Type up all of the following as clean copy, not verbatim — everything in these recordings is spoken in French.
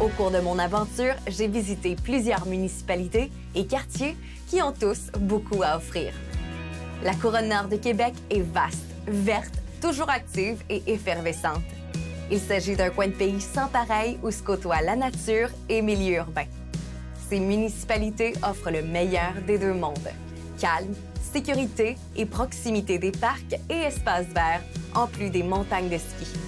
Au cours de mon aventure, j'ai visité plusieurs municipalités et quartiers qui ont tous beaucoup à offrir. La couronne nord de Québec est vaste, verte, toujours active et effervescente. Il s'agit d'un coin de pays sans pareil où se côtoient la nature et milieu urbain. Ces municipalités offrent le meilleur des deux mondes. Calme, sécurité et proximité des parcs et espaces verts, en plus des montagnes de ski.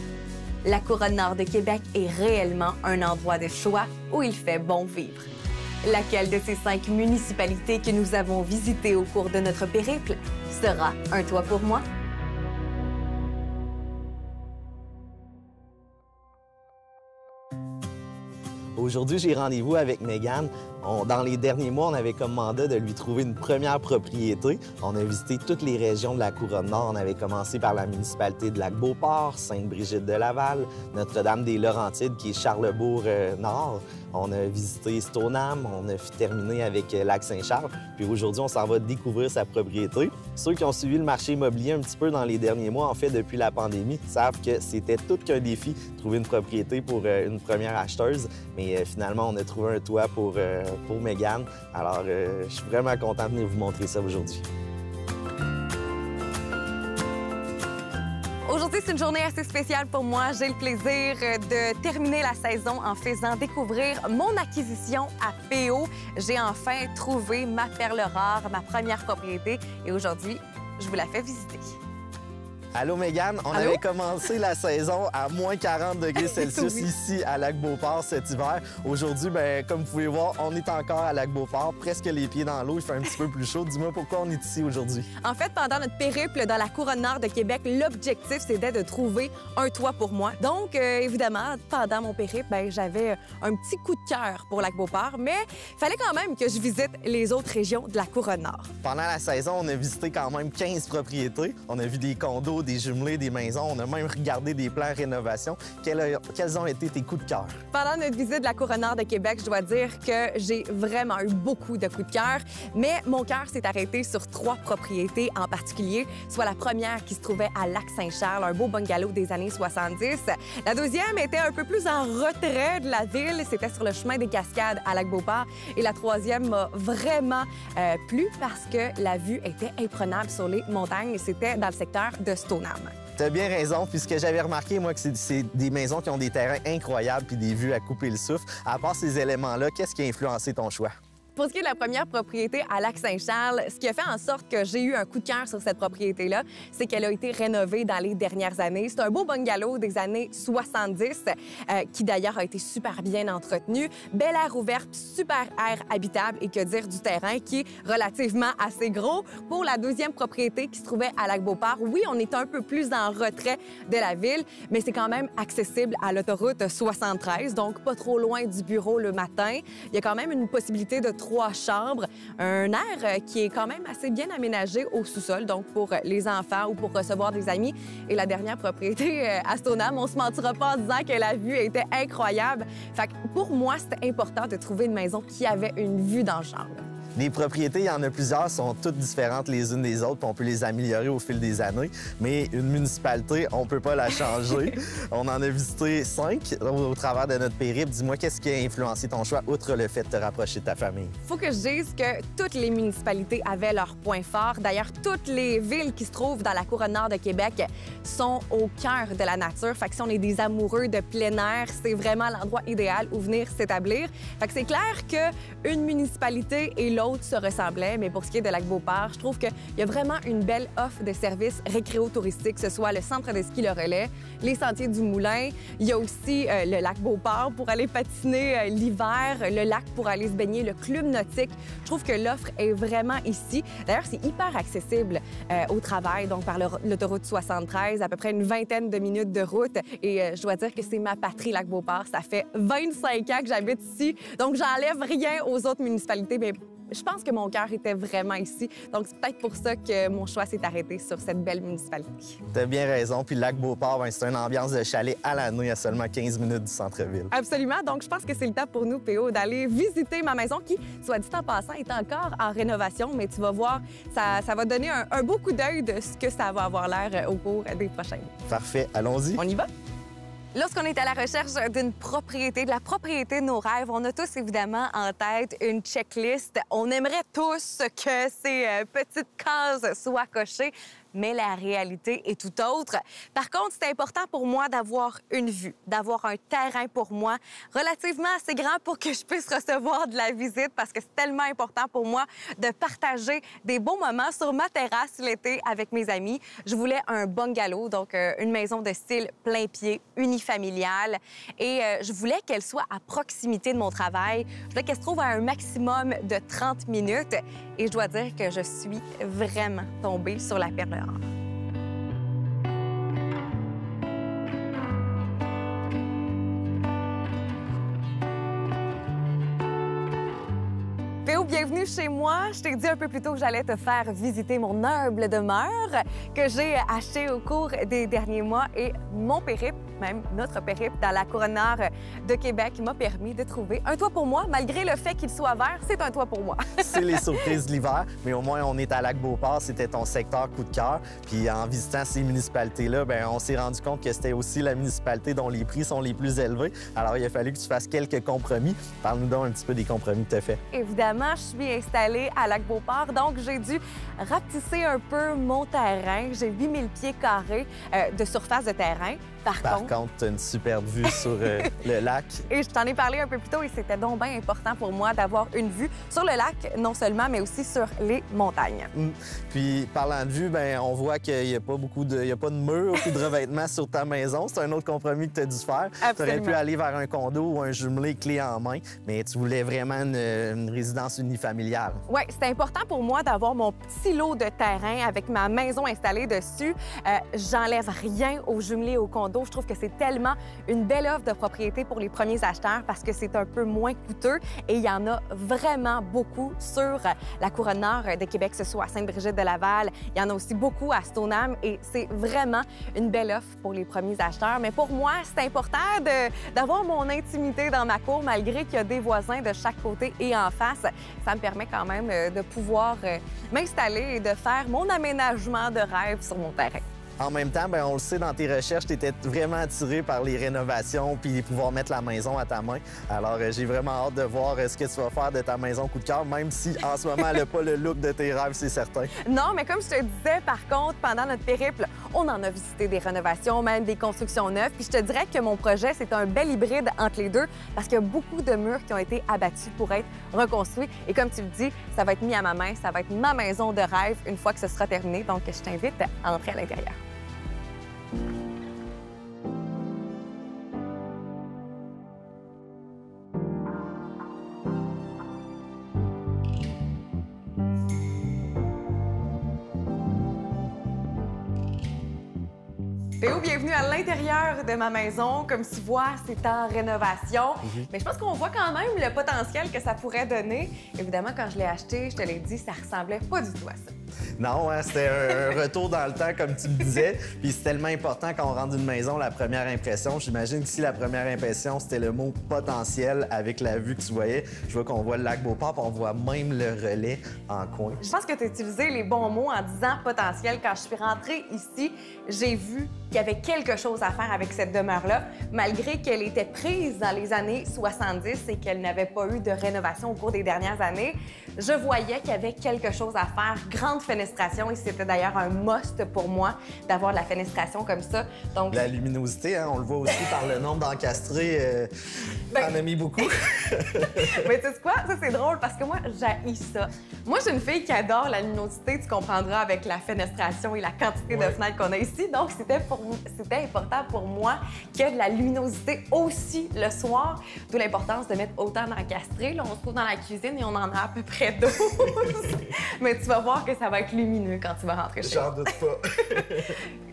La couronne nord de Québec est réellement un endroit de choix où il fait bon vivre. Laquelle de ces 5 municipalités que nous avons visitées au cours de notre périple sera un toit pour moi? Aujourd'hui, j'ai rendez-vous avec Mégane. Dans les derniers mois, on avait comme mandat de lui trouver une première propriété. On a visité toutes les régions de la Couronne-Nord. On avait commencé par la municipalité de Lac-Beauport, Sainte-Brigitte-de-Laval, Notre-Dame-des-Laurentides, qui est Charlesbourg-Nord. On a visité Stoneham, on a terminé avec Lac-Saint-Charles. Puis aujourd'hui, on s'en va découvrir sa propriété. Ceux qui ont suivi le marché immobilier un petit peu dans les derniers mois, en fait, depuis la pandémie, savent que c'était tout qu'un défi de trouver une propriété pour une première acheteuse. Mais finalement, on a trouvé un toit pour Mégane. Alors, je suis vraiment content de venir vous montrer ça aujourd'hui. Aujourd'hui, c'est une journée assez spéciale pour moi. J'ai le plaisir de terminer la saison en faisant découvrir mon acquisition à PO. J'ai enfin trouvé ma perle rare, ma première propriété. Et aujourd'hui, je vous la fais visiter. Allô, Mégane. On Allô? avait commencé la saison à moins 40 degrés Celsius Oui. ici à Lac-Beauport cet hiver. Aujourd'hui, bien, comme vous pouvez voir, on est encore à Lac-Beauport, presque les pieds dans l'eau. Il fait un petit peu plus chaud. Dis-moi pourquoi on est ici aujourd'hui. En fait, pendant notre périple dans la couronne nord de Québec, l'objectif, c'était de trouver un toit pour moi. Donc, évidemment, pendant mon périple, j'avais un petit coup de cœur pour Lac-Beauport, mais il fallait quand même que je visite les autres régions de la couronne nord. Pendant la saison, on a visité quand même 15 propriétés. On a vu des condos, des jumelés, des maisons. On a même regardé des plans rénovation. Quels ont été tes coups de cœur? Pendant notre visite de la couronne nord de Québec, je dois dire que j'ai vraiment eu beaucoup de coups de cœur, mais mon cœur s'est arrêté sur 3 propriétés en particulier, soit la première qui se trouvait à Lac-Saint-Charles, un beau bungalow des années 70. La deuxième était un peu plus en retrait de la ville, c'était sur le chemin des Cascades à Lac-Beauport. Et la troisième m'a vraiment plu parce que la vue était imprenable sur les montagnes et c'était dans le secteur de Stoneham. Tu as bien raison, puis ce que j'avais remarqué, moi, que c'est des maisons qui ont des terrains incroyables puis des vues à couper le souffle. À part ces éléments-là, qu'est-ce qui a influencé ton choix? Pour ce qui est de la première propriété à Lac-Saint-Charles, ce qui a fait en sorte que j'ai eu un coup de cœur sur cette propriété-là, c'est qu'elle a été rénovée dans les dernières années. C'est un beau bungalow des années 70 qui d'ailleurs a été super bien entretenu. Bel air ouvert, super air habitable et que dire du terrain qui est relativement assez gros. Pour la deuxième propriété qui se trouvait à Lac-Beauport, oui, on est un peu plus en retrait de la ville, mais c'est quand même accessible à l'autoroute 73, donc pas trop loin du bureau le matin. Il y a quand même une possibilité de 3 chambres, un air qui est quand même assez bien aménagé au sous-sol, donc pour les enfants ou pour recevoir des amis. Et la dernière propriété à Stoneham, on se mentira pas en disant que la vue était incroyable. Fait que pour moi, c'était important de trouver une maison qui avait une vue dans le genre. Les propriétés, il y en a plusieurs, sont toutes différentes les unes des autres, puis on peut les améliorer au fil des années. Mais une municipalité, on peut pas la changer. On en a visité 5 au travers de notre périple. Dis-moi, qu'est-ce qui a influencé ton choix, outre le fait de te rapprocher de ta famille? Faut que je dise que toutes les municipalités avaient leurs points forts. D'ailleurs, toutes les villes qui se trouvent dans la couronne nord de Québec sont au cœur de la nature. Fait que si on est des amoureux de plein air, c'est vraiment l'endroit idéal où venir s'établir. Fait que c'est clair qu'une municipalité et l'autre se ressemblaient, mais pour ce qui est de Lac-Beauport, je trouve qu'il y a vraiment une belle offre de services récréo-touristiques, que ce soit le centre de ski Le Relais, les sentiers du Moulin. Il y a aussi le lac Beauport pour aller patiner l'hiver, le lac pour aller se baigner, le club nautique. Je trouve que l'offre est vraiment ici. D'ailleurs, c'est hyper accessible au travail, donc par l'autoroute 73, à peu près une vingtaine de minutes de route. Et je dois dire que c'est ma patrie, Lac-Beauport. Ça fait 25 ans que j'habite ici, donc j'enlève rien aux autres municipalités, mais je pense que mon cœur était vraiment ici. Donc, c'est peut-être pour ça que mon choix s'est arrêté sur cette belle municipalité. T'as bien raison. Puis le lac Beauport, c'est une ambiance de chalet à l'année à seulement 15 minutes du centre-ville. Absolument. Donc, je pense que c'est le temps pour nous, PO, d'aller visiter ma maison qui, soit dit en passant, est encore en rénovation. Mais tu vas voir, ça va donner un beau coup d'œil de ce que ça va avoir l'air au cours des prochains mois. Parfait. Allons-y. On y va? Lorsqu'on est à la recherche d'une propriété, de la propriété de nos rêves, on a tous évidemment en tête une checklist. On aimerait tous que ces petites cases soient cochées, mais la réalité est tout autre. Par contre, c'est important pour moi d'avoir une vue, d'avoir un terrain pour moi relativement assez grand pour que je puisse recevoir de la visite parce que c'est tellement important pour moi de partager des beaux moments sur ma terrasse l'été avec mes amis. Je voulais un bungalow, donc une maison de style plein pied, unifamiliale. Et je voulais qu'elle soit à proximité de mon travail. Je voulais qu'elle se trouve à un maximum de 30 minutes. Et je dois dire que je suis vraiment tombée sur la perle rare. Théo, bienvenue chez moi. Je t'ai dit un peu plus tôt que j'allais te faire visiter mon humble demeure que j'ai acheté au cours des derniers mois et mon périple, même notre périple dans la couronne nord de Québec m'a permis de trouver un toit pour moi. Malgré le fait qu'il soit vert, c'est un toit pour moi. C'est les surprises de l'hiver, mais au moins on est à Lac-Beauport, c'était ton secteur coup de cœur. Puis en visitant ces municipalités-là, bien, on s'est rendu compte que c'était aussi la municipalité dont les prix sont les plus élevés. Alors il a fallu que tu fasses quelques compromis. Parle-nous donc un petit peu des compromis que tu as faits. Évidemment, je suis installée à Lac-Beauport, donc j'ai dû rapetisser un peu mon terrain. J'ai 8000 pieds carrés de surface de terrain. Par contre, tu as une superbe vue sur le lac. Et je t'en ai parlé un peu plus tôt et c'était donc bien important pour moi d'avoir une vue sur le lac, non seulement, mais aussi sur les montagnes. Puis, parlant de vue, bien, on voit qu'il n'y a pas il y a pas de mur ou de revêtement sur ta maison. C'est un autre compromis que tu as dû faire. Tu aurais pu aller vers un condo ou un jumelé clé en main, mais tu voulais vraiment une résidence unifamiliale. Oui, c'était important pour moi d'avoir mon petit lot de terrain avec ma maison installée dessus. J'enlève rien au jumelé, au condo. Je trouve que c'est tellement une belle offre de propriété pour les premiers acheteurs parce que c'est un peu moins coûteux et il y en a vraiment beaucoup sur la couronne nord de Québec, que ce soit à Sainte-Brigitte-de-Laval. Il y en a aussi beaucoup à Stoneham et c'est vraiment une belle offre pour les premiers acheteurs. Mais pour moi, c'est important d'avoir mon intimité dans ma cour malgré qu'il y a des voisins de chaque côté et en face. Ça me permet quand même de pouvoir m'installer et de faire mon aménagement de rêve sur mon terrain. En même temps, bien, on le sait, dans tes recherches, tu étais vraiment attiré par les rénovations puis pouvoir mettre la maison à ta main. Alors, j'ai vraiment hâte de voir ce que tu vas faire de ta maison coup de cœur, même si en ce moment, elle n'a pas le look de tes rêves, c'est certain. Non, mais comme je te disais, par contre, pendant notre périple, on en a visité des rénovations, même des constructions neuves. Puis je te dirais que mon projet, c'est un bel hybride entre les deux parce qu'il y a beaucoup de murs qui ont été abattus pour être reconstruits. Et comme tu le dis, ça va être mis à ma main, ça va être ma maison de rêve une fois que ce sera terminé. Donc, je t'invite à entrer à l'intérieur. Théo, bienvenue à l'intérieur de ma maison. Comme tu vois, c'est en rénovation. Mais je pense qu'on voit quand même le potentiel que ça pourrait donner. Évidemment, quand je l'ai acheté, je te l'ai dit, ça ressemblait pas du tout à ça. Non, hein, c'était un retour dans le temps, comme tu me disais. Puis c'est tellement important quand on rentre d'une maison, la première impression. J'imagine que si la première impression, c'était le mot potentiel avec la vue que tu voyais, je vois qu'on voit le lac Beauport, puis on voit même le relais en coin. Je pense que tu as utilisé les bons mots en disant potentiel. Quand je suis rentrée ici, j'ai vu qu'il y avait quelque chose à faire avec cette demeure-là, malgré qu'elle était prise dans les années 70 et qu'elle n'avait pas eu de rénovation au cours des dernières années. Je voyais qu'il y avait quelque chose à faire. Grande fenestration, et c'était d'ailleurs un must pour moi d'avoir de la fenestration comme ça. Donc, la luminosité, hein, on le voit aussi par le nombre d'encastrés. T'en as mis beaucoup. Mais tu sais quoi? Ça, c'est drôle parce que moi, j'haïs ça. Moi, je suis une fille qui adore la luminosité, tu comprendras, avec la fenestration et la quantité de fenêtres qu'on a ici. Donc, c'était important pour moi qu'il y ait de la luminosité aussi le soir. D'où l'importance de mettre autant d'encastrés. Là, on se trouve dans la cuisine et on en a à peu près 12. Mais tu vas voir que ça va être lumineux quand tu vas rentrer chez toi. J'en doute pas.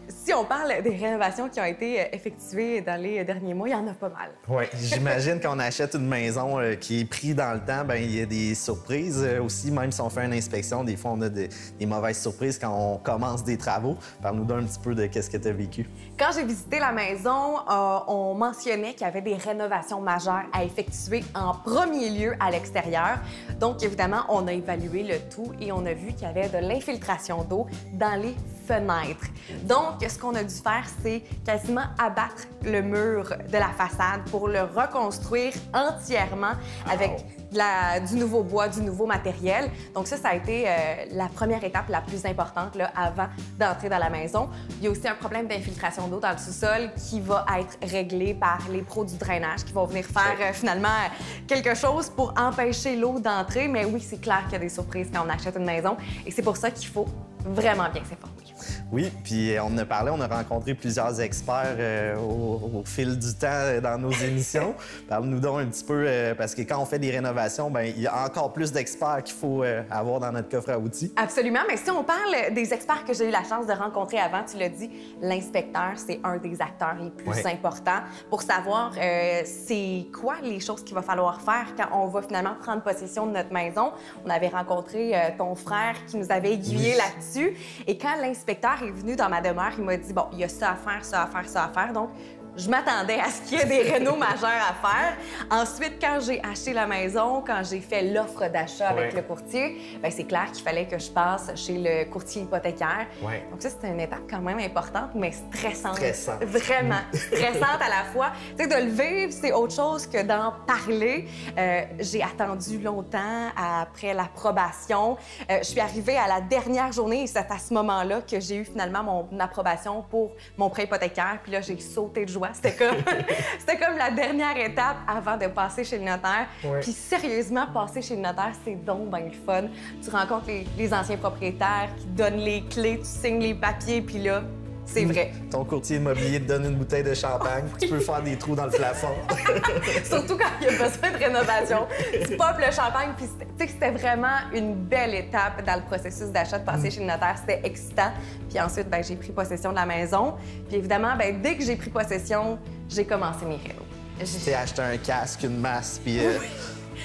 Si on parle des rénovations qui ont été effectuées dans les derniers mois, il y en a pas mal. Oui, j'imagine qu'on achète une maison qui est prise dans le temps, bien, il y a des surprises aussi. Même si on fait une inspection, des fois, on a des mauvaises surprises quand on commence des travaux. Parle-nous d'un petit peu de qu'est-ce que tu as vécu. Quand j'ai visité la maison, on mentionnait qu'il y avait des rénovations majeures à effectuer en premier lieu à l'extérieur. Donc, évidemment, évidemment, on a évalué le tout et on a vu qu'il y avait de l'infiltration d'eau dans les fenêtres. Donc, ce qu'on a dû faire, c'est quasiment abattre le mur de la façade pour le reconstruire entièrement avec du nouveau bois, du nouveau matériel. Donc ça a été la première étape la plus importante là, avant d'entrer dans la maison. Il y a aussi un problème d'infiltration d'eau dans le sous-sol qui va être réglé par les pros du drainage qui vont venir faire finalement quelque chose pour empêcher l'eau d'entrer. Mais oui, c'est clair qu'il y a des surprises quand on achète une maison et c'est pour ça qu'il faut vraiment bien s'informer. Oui, puis on en a parlé, on a rencontré plusieurs experts au fil du temps dans nos émissions. Parle-nous donc un petit peu, parce que quand on fait des rénovations, bien, il y a encore plus d'experts qu'il faut avoir dans notre coffre à outils. Absolument, mais si on parle des experts que j'ai eu la chance de rencontrer avant, tu l'as dit, l'inspecteur, c'est un des acteurs les plus importants pour savoir c'est quoi les choses qu'il va falloir faire quand on va finalement prendre possession de notre maison. On avait rencontré ton frère qui nous avait aiguillé là-dessus. Et quand l'inspecteur est venu dans ma demeure, il m'a dit, bon, il y a ça à faire, ça à faire, ça à faire. Donc, je m'attendais à ce qu'il y ait des rénaux majeurs à faire. Ensuite, quand j'ai acheté la maison, quand j'ai fait l'offre d'achat avec le courtier, bien, c'est clair qu'il fallait que je passe chez le courtier hypothécaire. Donc ça, c'était une étape quand même importante, mais stressante. Vraiment stressante à la fois. Tu sais, de le vivre, c'est autre chose que d'en parler. J'ai attendu longtemps après l'approbation. Je suis arrivée à la dernière journée et c'est à ce moment-là que j'ai eu finalement mon approbation pour mon prêt hypothécaire. Puis là, j'ai sauté de joie. C'était comme la dernière étape avant de passer chez le notaire. Puis sérieusement, passer chez le notaire, c'est donc bien le fun. Tu rencontres les anciens propriétaires qui donnent les clés, tu signes les papiers, puis là, c'est vrai. Ton courtier immobilier te donne une bouteille de champagne, tu peux faire des trous dans le plafond. Surtout quand il y a besoin de rénovation. Tu popes le champagne, puis tu sais que c'était vraiment une belle étape dans le processus d'achat de passer chez le notaire. C'était excitant. Puis ensuite, bien, j'ai pris possession de la maison. Puis évidemment, bien, dès que j'ai pris possession, j'ai commencé mes rénaux. J'ai acheté un casque, une masse, puis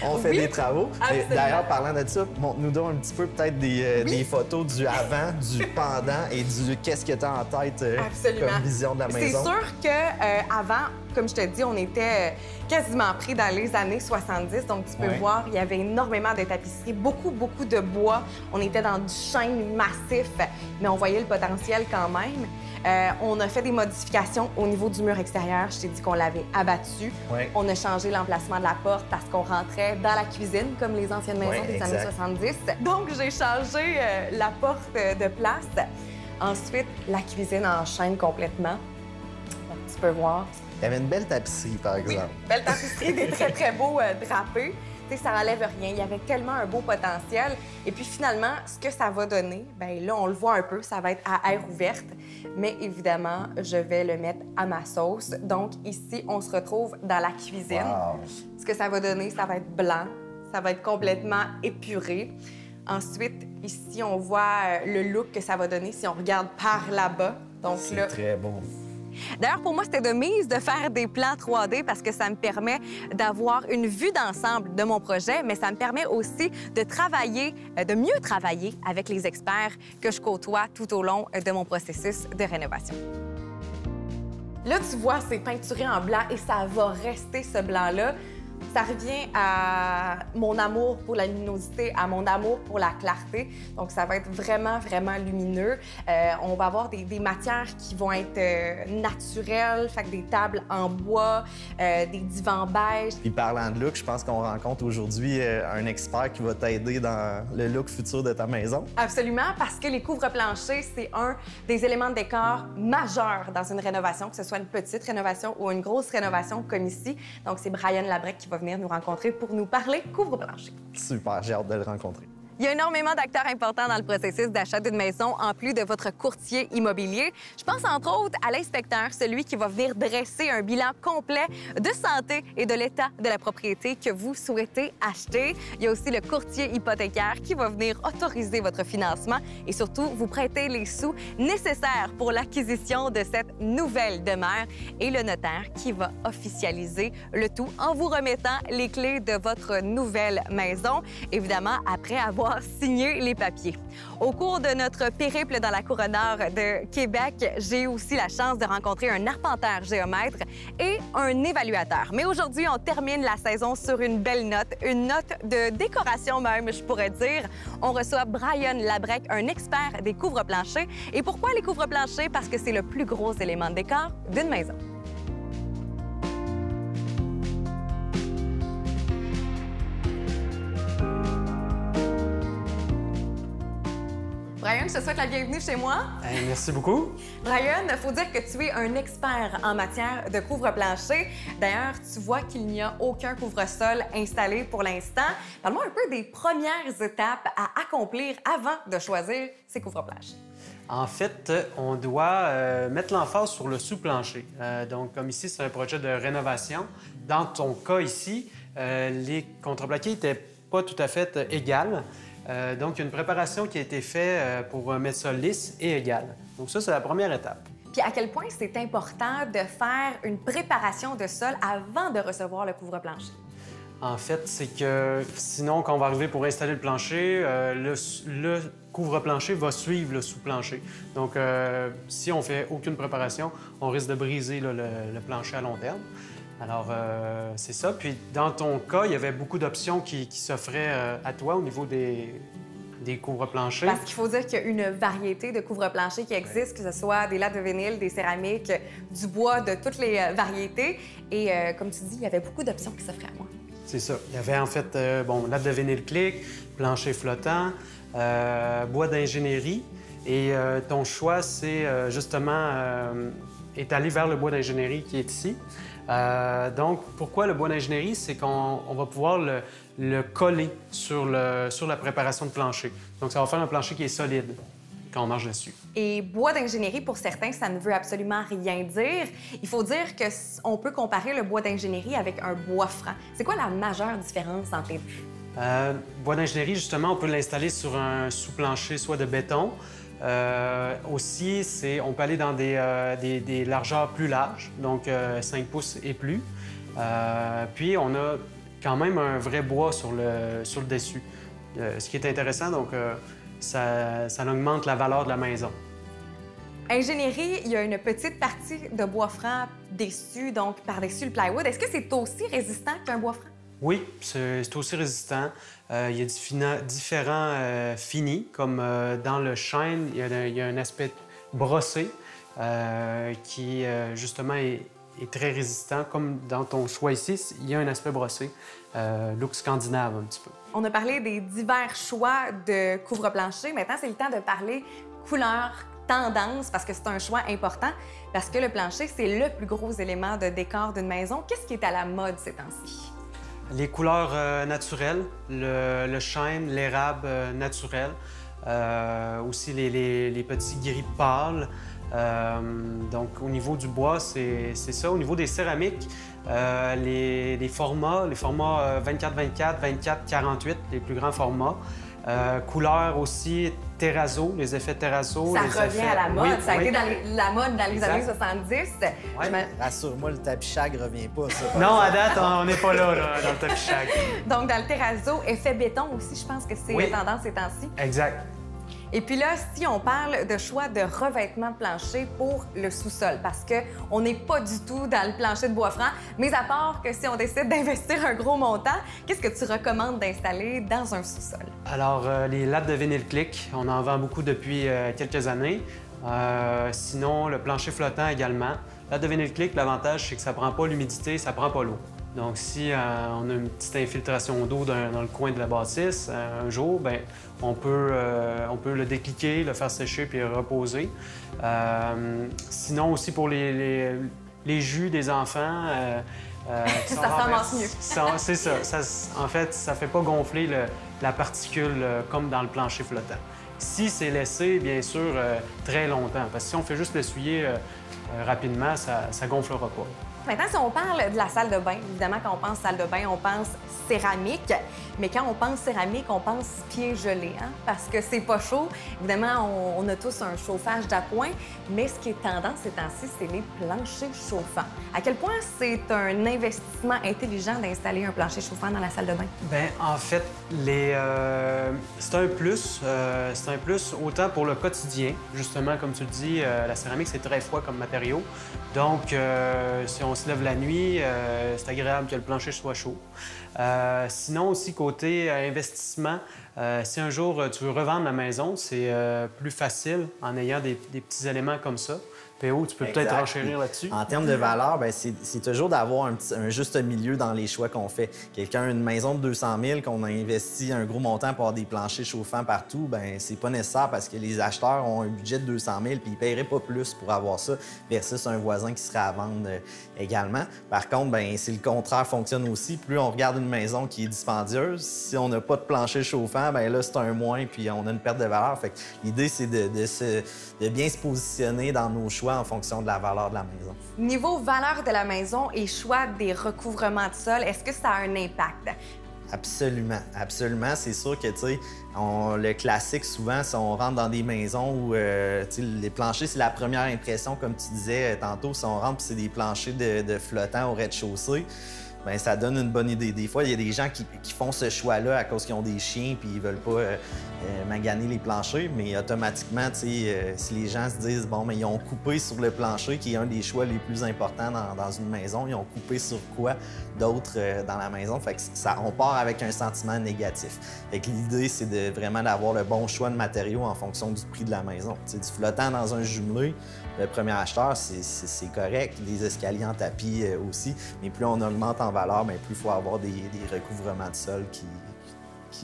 on fait des travaux. D'ailleurs, parlant de ça, montre-nous donc un petit peu peut-être des photos du avant, du pendant et du qu'est-ce que tu as en tête comme vision de la maison. C'est sûr qu'avant, comme je te dis, on était quasiment pris dans les années 70. Donc, tu peux voir, il y avait énormément de tapisseries, beaucoup de bois. On était dans du chêne massif, mais on voyait le potentiel quand même. On a fait des modifications au niveau du mur extérieur. Je t'ai dit qu'on l'avait abattu. On a changé l'emplacement de la porte parce qu'on rentrait dans la cuisine, comme les anciennes maisons des années 70. Donc, j'ai changé la porte de place. Ensuite, la cuisine en chêne complètement. Donc, tu peux voir. Il y avait une belle tapisserie, par exemple. Belle tapisserie, des très beaux drapés. Tu sais, ça n'enlève rien. Il y avait tellement un beau potentiel. Et puis finalement, ce que ça va donner, bien là, on le voit un peu, ça va être à air ouverte. Mais évidemment, je vais le mettre à ma sauce. Donc ici, on se retrouve dans la cuisine. Ce que ça va donner, ça va être blanc. Ça va être complètement épuré. Ensuite, ici, on voit le look que ça va donner si on regarde par là-bas. Donc là, c'est très beau. D'ailleurs, pour moi, c'était de mise de faire des plans 3D parce que ça me permet d'avoir une vue d'ensemble de mon projet, mais ça me permet aussi de travailler, de mieux travailler avec les experts que je côtoie tout au long de mon processus de rénovation. Là, tu vois, c'est peinturé en blanc et ça va rester ce blanc-là. Ça revient à mon amour pour la luminosité, à mon amour pour la clarté. Donc, ça va être vraiment lumineux. On va avoir des matières qui vont être naturelles, fait que des tables en bois, des divans beige. Puis parlant de look, je pense qu'on rencontre aujourd'hui un expert qui va t'aider dans le look futur de ta maison. Absolument, parce que les couvre-planchers, c'est un des éléments de décor majeurs dans une rénovation, que ce soit une petite rénovation ou une grosse rénovation comme ici. Donc, c'est Brian Labrec qui va venir nous rencontrer pour nous parler couvre-plancher. Super, j'ai hâte de le rencontrer. Il y a énormément d'acteurs importants dans le processus d'achat d'une maison, en plus de votre courtier immobilier. Je pense entre autres à l'inspecteur, celui qui va venir dresser un bilan complet de santé et de l'état de la propriété que vous souhaitez acheter. Il y a aussi le courtier hypothécaire qui va venir autoriser votre financement et surtout vous prêter les sous nécessaires pour l'acquisition de cette nouvelle demeure et le notaire qui va officialiser le tout en vous remettant les clés de votre nouvelle maison. Évidemment, après avoir pouvoir signer les papiers. Au cours de notre périple dans la couronne-nord de Québec, j'ai aussi la chance de rencontrer un arpenteur géomètre et un évaluateur. Mais aujourd'hui, on termine la saison sur une belle note, une note de décoration même, je pourrais dire. On reçoit Brian Labrec, un expert des couvre-planchers. Et pourquoi les couvre-planchers? Parce que c'est le plus gros élément de décor d'une maison. Brian, je te souhaite la bienvenue chez moi. Merci beaucoup. Brian, il faut dire que tu es un expert en matière de couvre-plancher. D'ailleurs, tu vois qu'il n'y a aucun couvre-sol installé pour l'instant. Parle-moi un peu des premières étapes à accomplir avant de choisir ces couvre-planchers. En fait, on doit mettre l'emphase sur le sous-plancher. Donc, comme ici, c'est un projet de rénovation. Dans ton cas ici, les contreplaqués n'étaient pas tout à fait égales. Donc, il y a une préparation qui a été faite pour mettre ça lisse et égal. Donc, ça, c'est la première étape. Puis à quel point c'est important de faire une préparation de sol avant de recevoir le couvre-plancher? En fait, c'est que sinon, quand on va arriver pour installer le plancher, le couvre-plancher va suivre le sous-plancher. Donc, si on fait aucune préparation, on risque de briser là, le plancher à long terme. Alors, c'est ça. Puis, dans ton cas, il y avait beaucoup d'options qui s'offraient à toi au niveau des couvre-planchers. Parce qu'il faut dire qu'il y a une variété de couvre-planchers qui existent, que ce soit des lattes de vinyle, des céramiques, du bois, de toutes les variétés. Et comme tu dis, il y avait beaucoup d'options qui s'offraient à moi. C'est ça. Il y avait en fait, latte de vinyle clic, plancher flottant, bois d'ingénierie. Et ton choix, c'est justement est allé vers le bois d'ingénierie qui est ici. Donc, pourquoi le bois d'ingénierie? C'est qu'on va pouvoir le coller sur la préparation de plancher. Donc, ça va faire un plancher qui est solide quand on marche dessus. Et bois d'ingénierie, pour certains, ça ne veut absolument rien dire. Il faut dire qu'on peut comparer le bois d'ingénierie avec un bois franc. C'est quoi la majeure différence entre les deux? Bois d'ingénierie, justement, on peut l'installer sur un sous-plancher, soit de béton. Aussi, on peut aller dans des largeurs plus larges, donc 5 pouces et plus. Puis, on a quand même un vrai bois sur le dessus. Ce qui est intéressant, donc ça augmente la valeur de la maison. Ingénierie, il y a une petite partie de bois franc dessus, donc par-dessus le plywood. Est-ce que c'est aussi résistant qu'un bois franc? Oui, c'est aussi résistant. Il y a différents finis, comme dans le chêne, il y a un aspect brossé qui, justement, est très résistant. Comme dans ton choix ici, il y a un aspect brossé, look scandinave un petit peu. On a parlé des divers choix de couvre-plancher. Maintenant, c'est le temps de parler couleur, tendance, parce que c'est un choix important, parce que le plancher, c'est le plus gros élément de décor d'une maison. Qu'est-ce qui est à la mode ces temps-ci? Les couleurs naturelles, le chêne, l'érable naturel, aussi les petits gris pâles. Donc, au niveau du bois, c'est ça. Au niveau des céramiques, les formats 24-24, 24-48, les plus grands formats. Couleurs aussi terrazzo, les effets terrazzo. Ça revient à la mode. Oui, ça a oui. été dans la mode dans les Exact. années 70. Ouais. Rassure-moi, le tapis shag revient pas, ça. Non, à date, on n'est pas là, dans le tapis shag. Donc, dans le terrazzo, effet béton aussi, je pense que c'est Oui. tendance ces temps-ci. Exact. Et puis là, si on parle de choix de revêtement de plancher pour le sous-sol, parce qu'on n'est pas du tout dans le plancher de bois franc, mais à part que si on décide d'investir un gros montant, qu'est-ce que tu recommandes d'installer dans un sous-sol? Alors, les lattes de vinyle clic, on en vend beaucoup depuis quelques années. Sinon, le plancher flottant également. Latte de vinyle clic, l'avantage, c'est que ça prend pas l'humidité, ça prend pas l'eau. Donc, si on a une petite infiltration d'eau dans le coin de la bâtisse, un jour, bien, on peut le décliquer, le faire sécher puis le reposer. Sinon, aussi pour les jus des enfants, Ça s'amasse mieux. C'est ça. En fait, ça fait pas gonfler la particule comme dans le plancher flottant. Si c'est laissé, bien sûr, très longtemps, parce que si on fait juste l'essuyer rapidement, ça gonflera pas. Maintenant, si on parle de la salle de bain, évidemment, quand on pense salle de bain, on pense céramique. Mais quand on pense céramique, on pense pieds gelés, hein? Parce que c'est pas chaud. Évidemment, on a tous un chauffage d'appoint, mais ce qui est tendance ces temps-ci, c'est les planchers chauffants. À quel point c'est un investissement intelligent d'installer un plancher chauffant dans la salle de bain? Bien, en fait, c'est un plus. C'est un plus autant pour le quotidien. Justement, comme tu le dis, la céramique, c'est très froid comme matériau. Donc, si on se lève la nuit, c'est agréable que le plancher soit chaud. Sinon, aussi, côté investissement, si un jour tu veux revendre la maison, c'est plus facile en ayant des petits éléments comme ça. PO, tu peux peut-être renchérir là-dessus. En termes de valeur, bien, c'est toujours d'avoir un juste milieu dans les choix qu'on fait. Quelqu'un a une maison de 200 000 qu'on a investi un gros montant pour avoir des planchers chauffants partout, bien, c'est pas nécessaire parce que les acheteurs ont un budget de 200 000 puis ils paieraient pas plus pour avoir ça versus un voisin qui serait à vendre également. Par contre, bien, si le contraire fonctionne aussi, plus on regarde une maison qui est dispendieuse, si on n'a pas de plancher chauffant, bien là, c'est un moins puis on a une perte de valeur. Fait que l'idée, c'est de bien se positionner dans nos choix en fonction de la valeur de la maison. Niveau valeur de la maison et choix des recouvrements de sol, est-ce que ça a un impact? Absolument, absolument. C'est sûr que, tu sais, le classique, souvent, si on rentre dans des maisons où, tu sais, les planchers, c'est la première impression, comme tu disais tantôt. Si on rentre puis c'est des planchers de flottants au rez-de-chaussée, bien, ça donne une bonne idée. Des fois, il y a des gens qui font ce choix-là à cause qu'ils ont des chiens puis ils veulent pas maganer les planchers, mais automatiquement, tu sais, si les gens se disent, bon, mais ils ont coupé sur le plancher, qui est un des choix les plus importants dans une maison, ils ont coupé sur quoi d'autre dans la maison? Fait que on part avec un sentiment négatif. Fait que l'idée, c'est vraiment d'avoir le bon choix de matériaux en fonction du prix de la maison. Tu sais, du flottant dans un jumelé, le premier acheteur, c'est correct. Les escaliers en tapis aussi. Mais plus on augmente en valeur, bien, plus il faut avoir des recouvrements de sol qui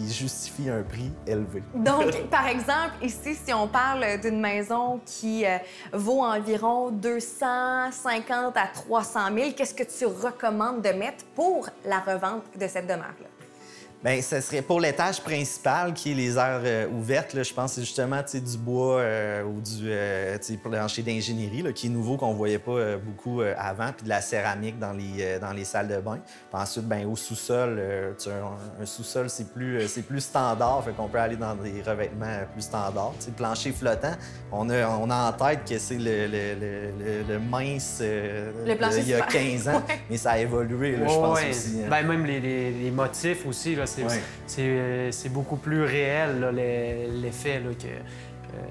justifient un prix élevé. Donc, par exemple, ici, si on parle d'une maison qui vaut environ 250 à 300 000, qu'est-ce que tu recommandes de mettre pour la revente de cette demeure-là? Bien, ce serait pour l'étage principal, qui est les aires ouvertes. Là, je pense que c'est justement du bois ou du plancher d'ingénierie, qui est nouveau, qu'on ne voyait pas beaucoup avant, puis de la céramique dans les salles de bain. Puis ensuite, bien, au sous-sol, un sous-sol, c'est plus standard, fait qu'on peut aller dans des revêtements plus standards. T'sais, plancher flottant, on a en tête que c'est le mince il y a 15 ans, ouais. Mais ça a évolué, là, je pense aussi. Hein. Bien, même les motifs aussi, là, c'est beaucoup plus réel, l'effet.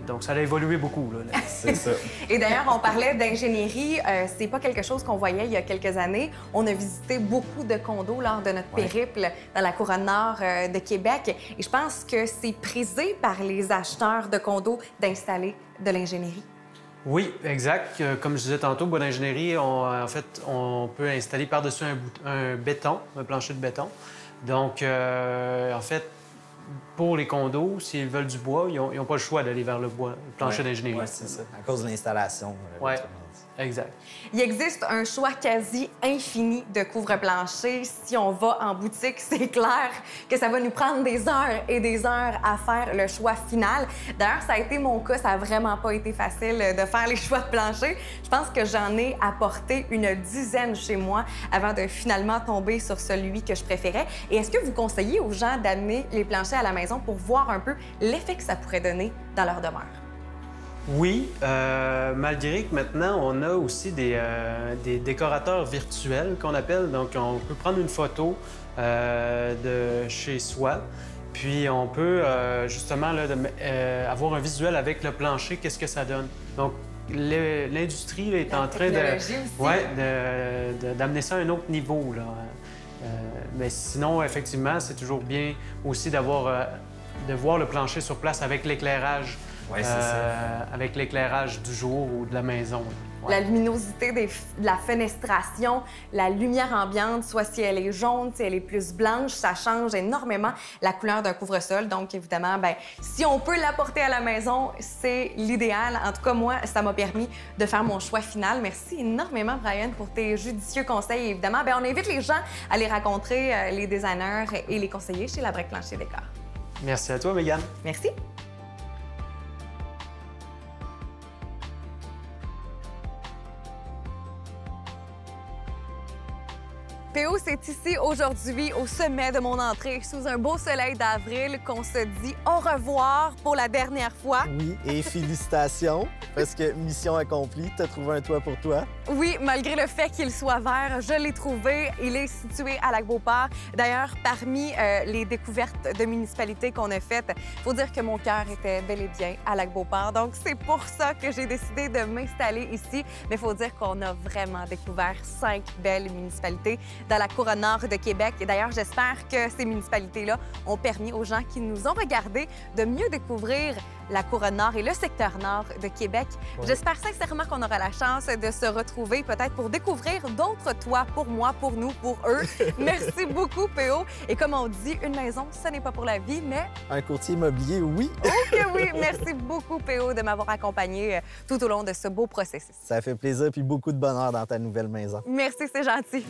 Donc, ça a évolué beaucoup. Là. C'est ça. Et d'ailleurs, on parlait d'ingénierie. C'est pas quelque chose qu'on voyait il y a quelques années. On a visité beaucoup de condos lors de notre périple dans la couronne nord de Québec. Et je pense que c'est prisé par les acheteurs de condos d'installer de l'ingénierie. Oui, exact. Comme je disais tantôt, bois d'ingénierie, en fait, on peut installer par-dessus un béton, un plancher de béton. Donc, en fait, pour les condos, s'ils veulent du bois, ils n'ont pas le choix d'aller vers le bois, le plancher d'ingénierie. Oui, c'est ça. À cause de l'installation. Oui, exact. Il existe un choix quasi infini de couvre-plancher. Si on va en boutique, c'est clair que ça va nous prendre des heures et des heures à faire le choix final. D'ailleurs, ça a été mon cas. Ça n'a vraiment pas été facile de faire les choix de plancher. Je pense que j'en ai apporté une dizaine chez moi avant de finalement tomber sur celui que je préférais. Et est-ce que vous conseillez aux gens d'amener les planchers à la maison pour voir un peu l'effet que ça pourrait donner dans leur demeure? Oui, malgré que maintenant, on a aussi des décorateurs virtuels qu'on appelle. Donc, on peut prendre une photo de chez soi, puis on peut justement là, avoir un visuel avec le plancher, qu'est-ce que ça donne. Donc, l'industrie est en train d'amener ça à un autre niveau. Là. Mais sinon, effectivement, c'est toujours bien aussi de voir le plancher sur place avec l'éclairage. Oui, c'est ça. Avec l'éclairage du jour ou de la maison. Ouais. La luminosité de la fenestration, la lumière ambiante, soit si elle est jaune, si elle est plus blanche, ça change énormément la couleur d'un couvre-sol. Donc, évidemment, bien, si on peut l'apporter à la maison, c'est l'idéal. En tout cas, moi, ça m'a permis de faire mon choix final. Merci énormément, Brian, pour tes judicieux conseils. Évidemment, bien, on invite les gens à aller rencontrer les designers et les conseillers chez Labrec Plancher Décor. Merci à toi, Mégane. Merci. PO, c'est ici aujourd'hui, au sommet de mon entrée, sous un beau soleil d'avril, qu'on se dit au revoir pour la dernière fois. Oui, et félicitations, parce que mission accomplie, tu as trouvé un toit pour toi. Oui, malgré le fait qu'il soit vert, je l'ai trouvé. Il est situé à Lac-Beauport. D'ailleurs, parmi les découvertes de municipalités qu'on a faites, il faut dire que mon cœur était bel et bien à Lac-Beauport. Donc, c'est pour ça que j'ai décidé de m'installer ici. Mais il faut dire qu'on a vraiment découvert 5 belles municipalités dans la couronne nord de Québec. Et d'ailleurs, j'espère que ces municipalités-là ont permis aux gens qui nous ont regardés de mieux découvrir la couronne nord et le secteur nord de Québec. Oui. J'espère sincèrement qu'on aura la chance de se retrouver peut-être pour découvrir d'autres toits pour moi, pour nous, pour eux. Merci beaucoup, PO. Et comme on dit, une maison, ce n'est pas pour la vie, mais... Un courtier immobilier, oui. Oh que oui! Merci beaucoup, PO, de m'avoir accompagné tout au long de ce beau processus. Ça fait plaisir, puis beaucoup de bonheur dans ta nouvelle maison. Merci, c'est gentil.